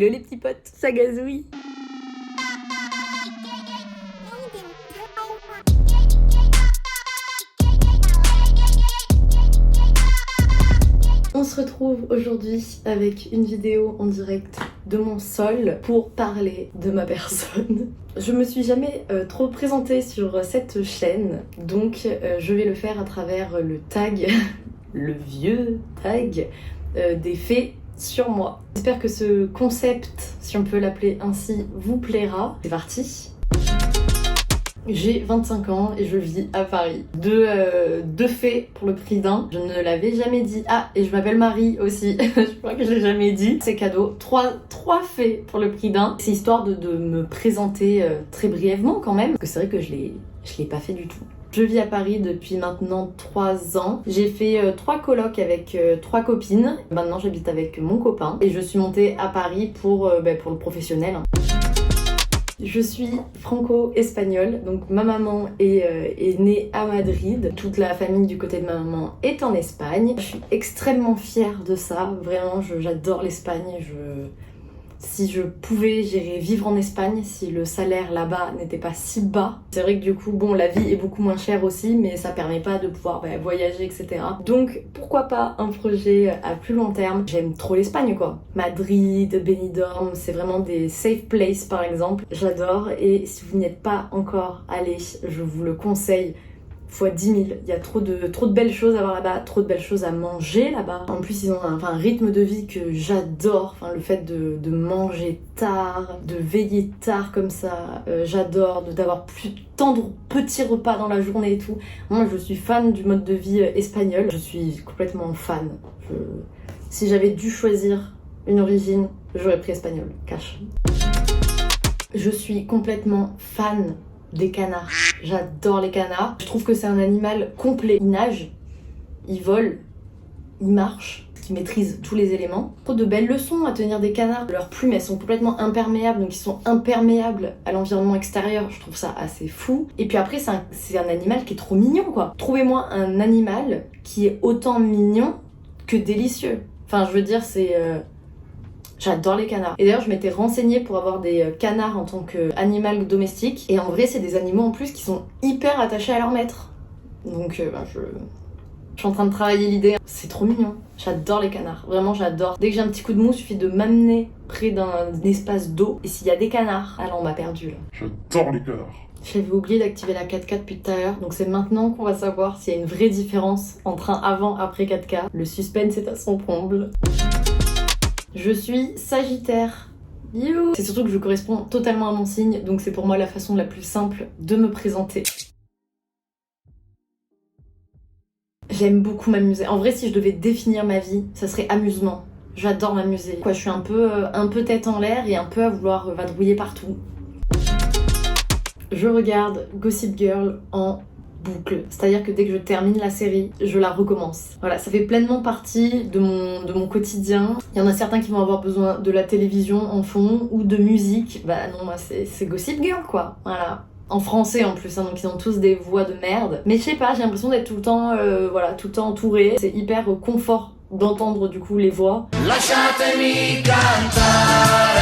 Hello les petits potes, ça gazouille. On se retrouve aujourd'hui avec une vidéo en direct de mon sol pour parler de ma personne. Je me suis jamais trop présentée sur cette chaîne, donc je vais le faire à travers le tag, le vieux tag des faits sur moi. J'espère que ce concept, si on peut l'appeler ainsi, vous plaira. C'est parti. J'ai 25 ans et je vis à Paris. Deux faits pour le prix d'un. Je ne l'avais jamais dit. Ah, et je m'appelle Marie aussi. Je crois que je l'ai jamais dit. C'est cadeau. Trois faits pour le prix d'un. C'est histoire de me présenter très brièvement quand même. Parce que c'est vrai que je l'ai pas fait du tout. Je vis à Paris depuis maintenant 3 ans. J'ai fait 3 colocs avec 3 copines. Maintenant j'habite avec mon copain. Et je suis montée à Paris pour le professionnel. Je suis franco-espagnole, donc ma maman est née à Madrid. Toute la famille du côté de ma maman est en Espagne. Je suis extrêmement fière de ça, vraiment j'adore l'Espagne. Si je pouvais, j'irais vivre en Espagne si le salaire là-bas n'était pas si bas. C'est vrai que du coup, bon, la vie est beaucoup moins chère aussi, mais ça permet pas de pouvoir voyager, etc. Donc, pourquoi pas un projet à plus long terme. J'aime trop l'Espagne, quoi. Madrid, Benidorm, c'est vraiment des safe places, par exemple. J'adore, et si vous n'y êtes pas encore allé, je vous le conseille. Fois 10 000, il y a trop de belles choses à voir là-bas, trop de belles choses à manger là-bas. En plus, ils ont un rythme de vie que j'adore, le fait de manger tard, de veiller tard comme ça, j'adore, d'avoir tant de petits repas dans la journée et tout. Moi, je suis fan du mode de vie espagnol, je suis complètement fan. Si j'avais dû choisir une origine, j'aurais pris espagnol, cash. Je suis complètement fan des canards. J'adore les canards. Je trouve que c'est un animal complet. Il nage, il vole, il marche, il maîtrise tous les éléments. Trop de belles leçons à tenir des canards. Leurs plumes, elles sont complètement imperméables, donc ils sont imperméables à l'environnement extérieur. Je trouve ça assez fou. Et puis après, c'est un animal qui est trop mignon, quoi. Trouvez-moi un animal qui est autant mignon que délicieux. Enfin, je veux dire, j'adore les canards. Et d'ailleurs, je m'étais renseignée pour avoir des canards en tant qu'animal domestique. Et en vrai, c'est des animaux en plus qui sont hyper attachés à leur maître. Donc, je suis en train de travailler l'idée. C'est trop mignon. J'adore les canards. Vraiment, j'adore. Dès que j'ai un petit coup de mou, il suffit de m'amener près d'un espace d'eau. Et s'il y a des canards, alors on m'a perdu là. J'adore les canards. J'avais oublié d'activer la 4K depuis tout à l'heure, donc c'est maintenant qu'on va savoir s'il y a une vraie différence entre un avant-après 4K. Le suspense est à son comble. Je suis Sagittaire. You. C'est surtout que je corresponds totalement à mon signe, donc c'est pour moi la façon la plus simple de me présenter. J'aime beaucoup m'amuser. En vrai, si je devais définir ma vie, ça serait amusement. J'adore m'amuser. Je suis un peu tête en l'air et un peu à vouloir vadrouiller partout. Je regarde Gossip Girl en boucle. C'est-à-dire que dès que je termine la série, je la recommence. Voilà, ça fait pleinement partie de mon quotidien. Il y en a certains qui vont avoir besoin de la télévision en fond ou de musique. Bah non, moi c'est Gossip Girl quoi. Voilà. En français en plus, donc ils ont tous des voix de merde. Mais je sais pas, j'ai l'impression d'être tout le temps entourée. C'est hyper confort d'entendre du coup les voix. Lasciatemi cantare.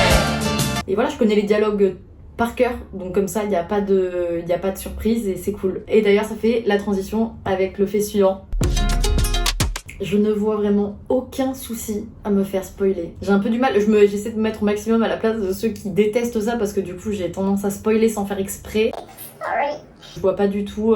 Et voilà, je connais les dialogues par cœur, donc comme ça il n'y a pas de surprise et c'est cool. Et d'ailleurs ça fait la transition avec le fait suivant. Je ne vois vraiment aucun souci à me faire spoiler. J'ai un peu du mal, j'essaie de me mettre au maximum à la place de ceux qui détestent ça parce que du coup j'ai tendance à spoiler sans faire exprès. Je vois pas du tout,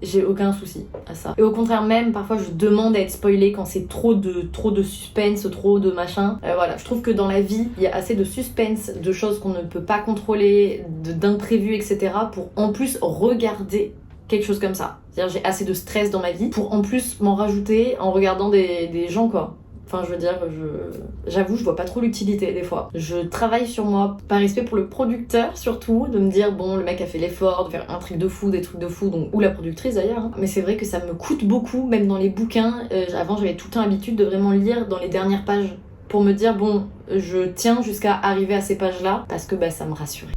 j'ai aucun souci à ça. Et au contraire même, parfois je demande à être spoilée quand c'est trop de suspense, trop de machin. Voilà, je trouve que dans la vie, il y a assez de suspense, de choses qu'on ne peut pas contrôler, d'imprévus, etc. pour en plus regarder quelque chose comme ça. C'est-à-dire j'ai assez de stress dans ma vie pour en plus m'en rajouter en regardant des gens quoi. Enfin, je veux dire, j'avoue, je vois pas trop l'utilité des fois. Je travaille sur moi, par respect pour le producteur surtout, de me dire, bon, le mec a fait l'effort de faire un truc de fou, des trucs de fou, donc, ou la productrice d'ailleurs. Hein. Mais c'est vrai que ça me coûte beaucoup, même dans les bouquins. Avant, j'avais tout le temps l'habitude de vraiment lire dans les dernières pages pour me dire, bon, je tiens jusqu'à arriver à ces pages-là, parce que ça me rassurait.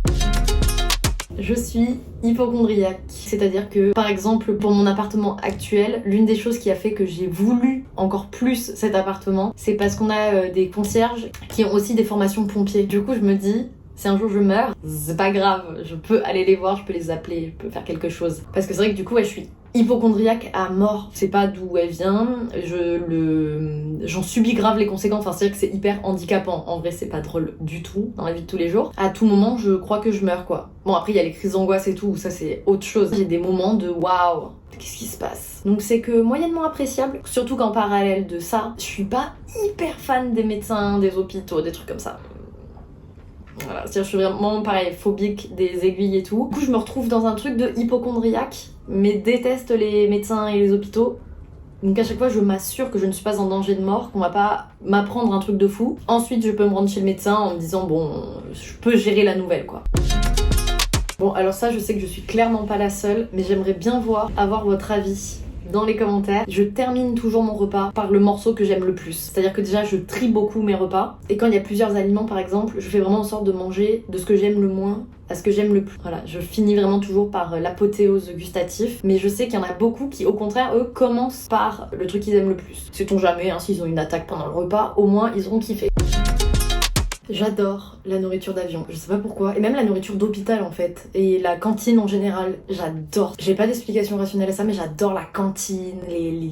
Je suis hypocondriaque, c'est-à-dire que par exemple pour mon appartement actuel, l'une des choses qui a fait que j'ai voulu encore plus cet appartement, c'est parce qu'on a des concierges qui ont aussi des formations pompiers. Du coup je me dis, si un jour je meurs, c'est pas grave, je peux aller les voir, je peux les appeler, je peux faire quelque chose. Parce que c'est vrai que du coup je suis hypocondriaque à mort. C'est pas d'où elle vient, j'en subis grave les conséquences, enfin c'est-à-dire que c'est hyper handicapant. En vrai c'est pas drôle du tout dans la vie de tous les jours. À tout moment je crois que je meurs quoi. Bon après il y a les crises d'angoisse et tout, ça c'est autre chose. J'ai des moments de waouh, qu'est-ce qui se passe? Donc c'est que moyennement appréciable, surtout qu'en parallèle de ça, je suis pas hyper fan des médecins, des hôpitaux, des trucs comme ça. Voilà, c'est-à-dire je suis vraiment pareil, phobique des aiguilles et tout. Du coup je me retrouve dans un truc de hypocondriaque, mais déteste les médecins et les hôpitaux. Donc à chaque fois je m'assure que je ne suis pas en danger de mort, qu'on va pas m'apprendre un truc de fou. Ensuite je peux me rendre chez le médecin en me disant bon, je peux gérer la nouvelle quoi. Bon alors ça je sais que je suis clairement pas la seule, mais j'aimerais bien avoir votre avis dans les commentaires. Je termine toujours mon repas par le morceau que j'aime le plus. C'est-à-dire que déjà je trie beaucoup mes repas. Et quand il y a plusieurs aliments par exemple, je fais vraiment en sorte de manger de ce que j'aime le moins à ce que j'aime le plus. Voilà, je finis vraiment toujours par l'apothéose gustatif. Mais je sais qu'il y en a beaucoup qui au contraire eux commencent par le truc qu'ils aiment le plus. Sait-on jamais, hein, s'ils ont une attaque pendant le repas, au moins ils auront kiffé. J'adore la nourriture d'avion, je sais pas pourquoi, et même la nourriture d'hôpital en fait, et la cantine en général, j'adore. J'ai pas d'explication rationnelle à ça, mais j'adore la cantine,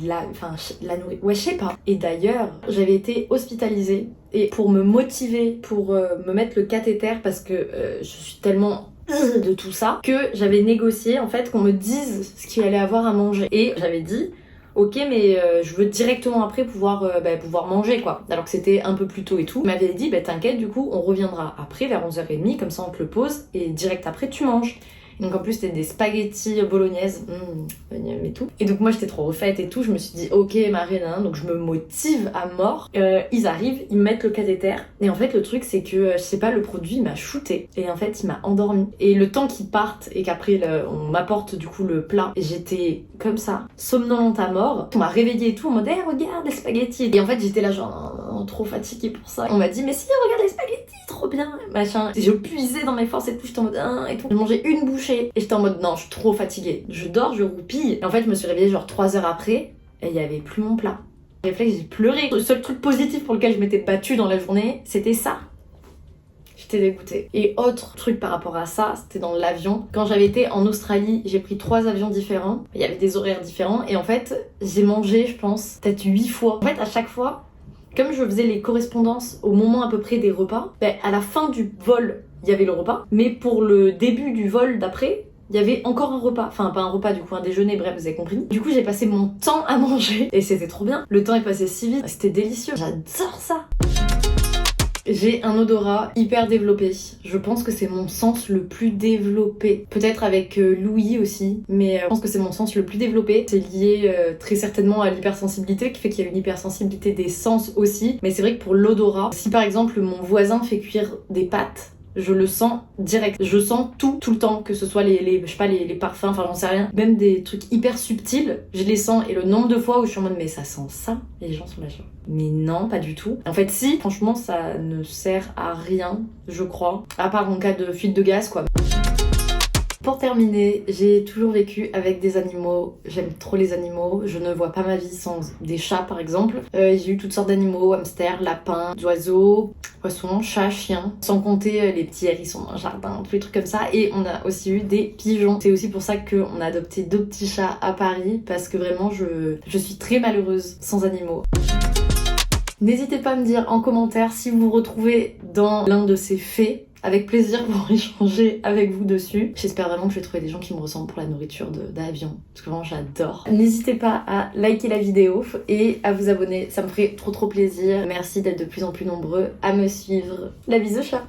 la nourriture, ouais je sais pas. Et d'ailleurs, j'avais été hospitalisée, et pour me motiver, pour me mettre le cathéter, parce que je suis tellement de tout ça, que j'avais négocié en fait qu'on me dise ce qu'il allait avoir à manger. Et j'avais dit... ok mais je veux directement après pouvoir manger quoi, alors que c'était un peu plus tôt et tout. Il m'avait dit t'inquiète, du coup on reviendra après vers 11h30, comme ça on te le pose et direct après tu manges. Et donc en plus c'était des spaghettis bolognaise, et tout. Et donc moi j'étais trop refaite et tout, je me suis dit ok Marine, hein, donc je me motive à mort. Ils arrivent, ils me mettent le cathéter et en fait le truc c'est que je sais pas, le produit il m'a shooté et en fait il m'a endormi. Et le temps qu'ils partent et qu'après on m'apporte du coup le plat, et j'étais comme ça, somnolente à mort. On m'a réveillée et tout en mode hey, regarde les spaghettis. Et en fait j'étais là genre trop fatiguée pour ça. On m'a dit mais si regarde les spaghettis, trop bien machin. Et je puisais dans mes forces et tout, j'étais en mode et tout. Je mangeais une bouchée et j'étais en mode non, je suis trop fatiguée. Je dors, je roupille. Et en fait je me suis réveillée genre 3 heures après et il y avait plus mon plat. Réflexe, j'ai pleuré. Le seul truc positif pour lequel je m'étais battue dans la journée, c'était ça. J'étais dégoûtée. Et autre truc par rapport à ça, c'était dans l'avion. Quand j'avais été en Australie, j'ai pris 3 avions différents. Il y avait des horaires différents. Et en fait, j'ai mangé, je pense, peut-être 8 fois. En fait, à chaque fois, comme je faisais les correspondances au moment à peu près des repas, à la fin du vol, il y avait le repas. Mais pour le début du vol d'après, il y avait encore un repas. Enfin, pas un repas du coup, un déjeuner, bref, vous avez compris. Du coup, j'ai passé mon temps à manger. Et c'était trop bien. Le temps est passé si vite. C'était délicieux. J'adore ça. J'ai un odorat hyper développé. Je pense que c'est mon sens le plus développé. Peut-être avec l'ouïe aussi, mais je pense que c'est mon sens le plus développé. C'est lié très certainement à l'hypersensibilité, qui fait qu'il y a une hypersensibilité des sens aussi. Mais c'est vrai que pour l'odorat, si par exemple mon voisin fait cuire des pâtes, je le sens direct. Je sens tout le temps, que ce soit les parfums, enfin j'en sais rien. Même des trucs hyper subtils, je les sens. Et le nombre de fois où je suis en mode mais ça sent ça, et les gens sont là genre mais non, pas du tout. En fait si, franchement ça ne sert à rien, je crois. À part en cas de fuite de gaz quoi. Pour terminer, j'ai toujours vécu avec des animaux, j'aime trop les animaux, je ne vois pas ma vie sans des chats par exemple. J'ai eu toutes sortes d'animaux, hamsters, lapins, oiseaux, poissons, chats, chiens, sans compter les petits hérissons dans le jardin, tous les trucs comme ça. Et on a aussi eu des pigeons. C'est aussi pour ça qu'on a adopté 2 petits chats à Paris, parce que vraiment je suis très malheureuse sans animaux. N'hésitez pas à me dire en commentaire si vous vous retrouvez dans l'un de ces faits. Avec plaisir pour échanger avec vous dessus. J'espère vraiment que je vais trouver des gens qui me ressemblent pour la nourriture d'avion, parce que vraiment j'adore. N'hésitez pas à liker la vidéo et à vous abonner, ça me ferait trop plaisir. Merci d'être de plus en plus nombreux à me suivre. La bise au chat.